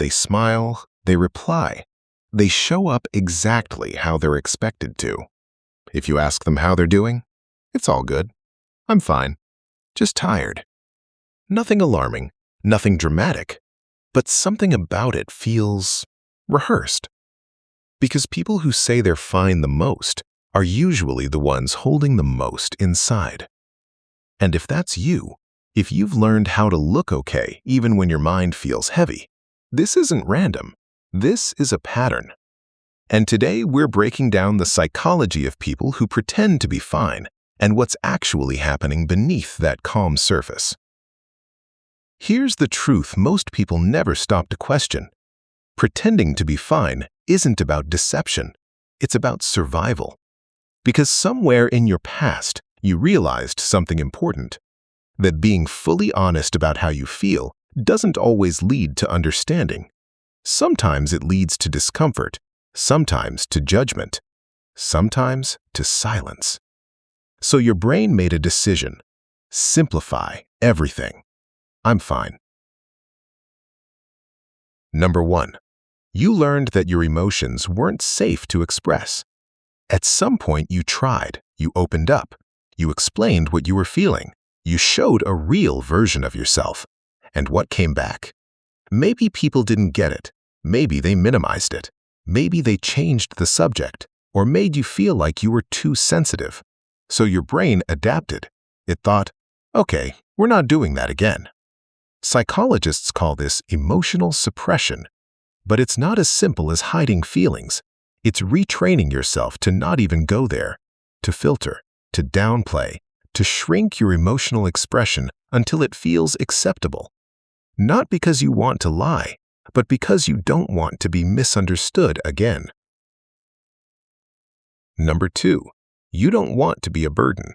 they smile, they reply. They show up exactly how they're expected to. If you ask them how they're doing, it's all good. I'm fine. Just tired. Nothing alarming, nothing dramatic, but something about it feels rehearsed. Because people who say they're fine the most are usually the ones holding the most inside. And if that's you, if you've learned how to look okay even when your mind feels heavy, this isn't random. This is a pattern. And today we're breaking down the psychology of people who pretend to be fine and what's actually happening beneath that calm surface. Here's the truth most people never stop to question. Pretending to be fine isn't about deception. It's about survival. Because somewhere in your past, you realized something important. That being fully honest about how you feel doesn't always lead to understanding. Sometimes it leads to discomfort, sometimes to judgment, sometimes to silence. So your brain made a decision. Simplify everything. I'm fine. Number 1. You learned that your emotions weren't safe to express. At some point you tried, you opened up, you explained what you were feeling, you showed a real version of yourself. And what came back? Maybe people didn't get it, maybe they minimized it, maybe they changed the subject, or made you feel like you were too sensitive. So your brain adapted. It thought, okay, we're not doing that again. Psychologists call this emotional suppression. But it's not as simple as hiding feelings. It's retraining yourself to not even go there, to filter, to downplay, to shrink your emotional expression until it feels acceptable. Not because you want to lie, but because you don't want to be misunderstood again. Number 2. You don't want to be a burden.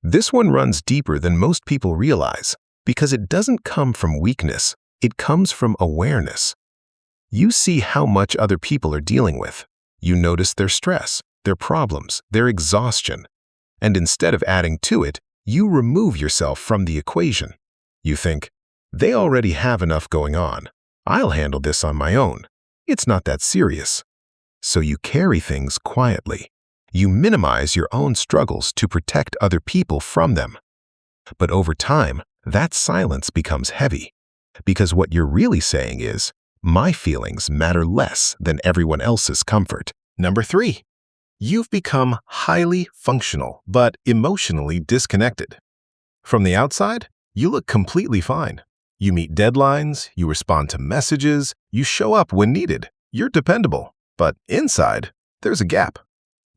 This one runs deeper than most people realize because it doesn't come from weakness, it comes from awareness. You see how much other people are dealing with. You notice their stress, their problems, their exhaustion. And instead of adding to it, you remove yourself from the equation. You think, they already have enough going on. I'll handle this on my own. It's not that serious. So you carry things quietly. You minimize your own struggles to protect other people from them. But over time, that silence becomes heavy. Because what you're really saying is, my feelings matter less than everyone else's comfort. Number 3. You've become highly functional, but emotionally disconnected. From the outside, you look completely fine. You meet deadlines, you respond to messages, you show up when needed. You're dependable. But inside, there's a gap.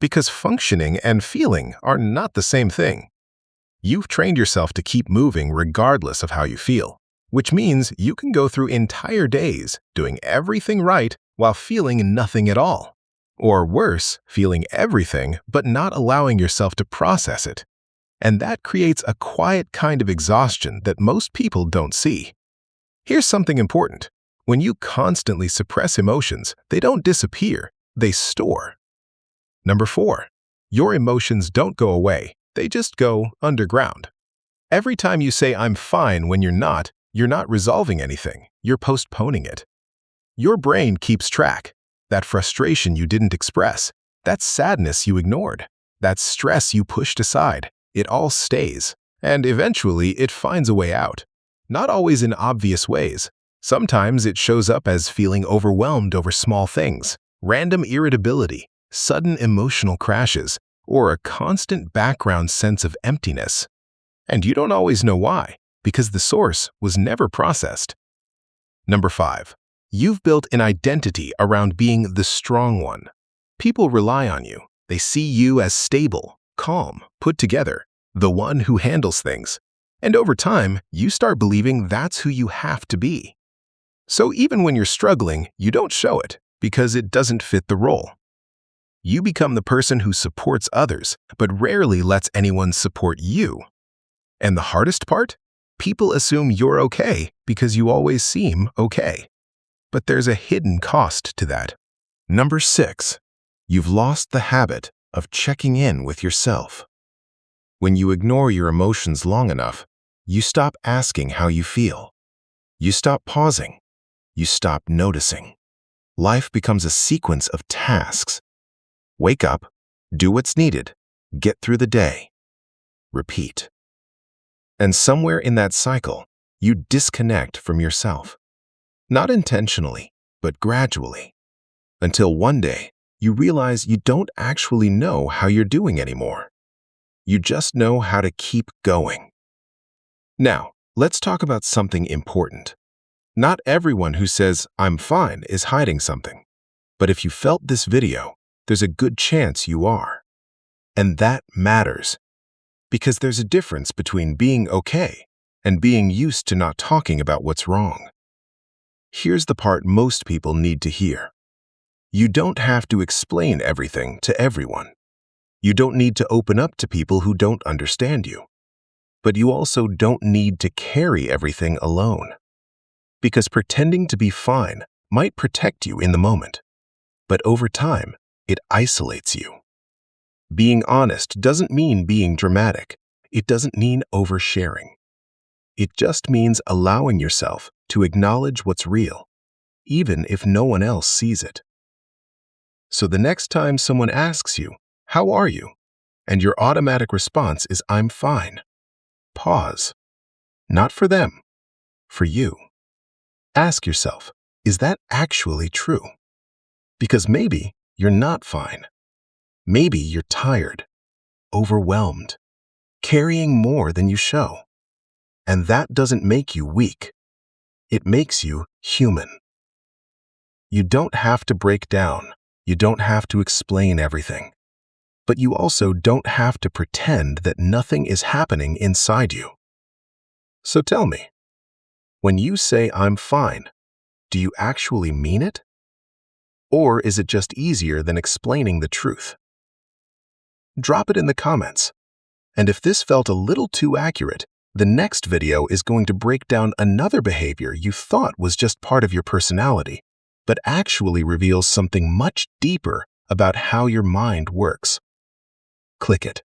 Because functioning and feeling are not the same thing. You've trained yourself to keep moving regardless of how you feel. Which means you can go through entire days doing everything right while feeling nothing at all. Or worse, feeling everything but not allowing yourself to process it. And that creates a quiet kind of exhaustion that most people don't see. Here's something important. When you constantly suppress emotions, they don't disappear, they store. Number 4. Your emotions don't go away, they just go underground. Every time you say I'm fine when you're not resolving anything, you're postponing it. Your brain keeps track. That frustration you didn't express, that sadness you ignored, that stress you pushed aside, it all stays. And eventually it finds a way out. Not always in obvious ways. Sometimes it shows up as feeling overwhelmed over small things, random irritability, sudden emotional crashes, or a constant background sense of emptiness. And you don't always know why. Because the source was never processed. Number 5. You've built an identity around being the strong one. People rely on you. They see you as stable, calm, put together, the one who handles things. And over time, you start believing that's who you have to be. So even when you're struggling, you don't show it because it doesn't fit the role. You become the person who supports others, but rarely lets anyone support you. And the hardest part? People assume you're okay because you always seem okay. But there's a hidden cost to that. Number 6. You've lost the habit of checking in with yourself. When you ignore your emotions long enough, you stop asking how you feel. You stop pausing. You stop noticing. Life becomes a sequence of tasks. Wake up, do what's needed, get through the day, repeat. And somewhere in that cycle, you disconnect from yourself. Not intentionally, but gradually. Until one day, you realize you don't actually know how you're doing anymore. You just know how to keep going. Now, let's talk about something important. Not everyone who says, "I'm fine," is hiding something. But if you felt this video, there's a good chance you are. And that matters, because there's a difference between being okay and being used to not talking about what's wrong. Here's the part most people need to hear. You don't have to explain everything to everyone. You don't need to open up to people who don't understand you. But you also don't need to carry everything alone. Because pretending to be fine might protect you in the moment, but over time, it isolates you. Being honest doesn't mean being dramatic. It doesn't mean oversharing. It just means allowing yourself to acknowledge what's real, even if no one else sees it. So the next time someone asks you, "How are you?" and your automatic response is, "I'm fine," pause. Not for them, for you. Ask yourself, is that actually true? Because maybe you're not fine. Maybe you're tired, overwhelmed, carrying more than you show. And that doesn't make you weak. It makes you human. You don't have to break down. You don't have to explain everything. But you also don't have to pretend that nothing is happening inside you. So tell me, when you say "I'm fine," do you actually mean it? Or is it just easier than explaining the truth? Drop it in the comments. And if this felt a little too accurate, the next video is going to break down another behavior you thought was just part of your personality, but actually reveals something much deeper about how your mind works. Click it.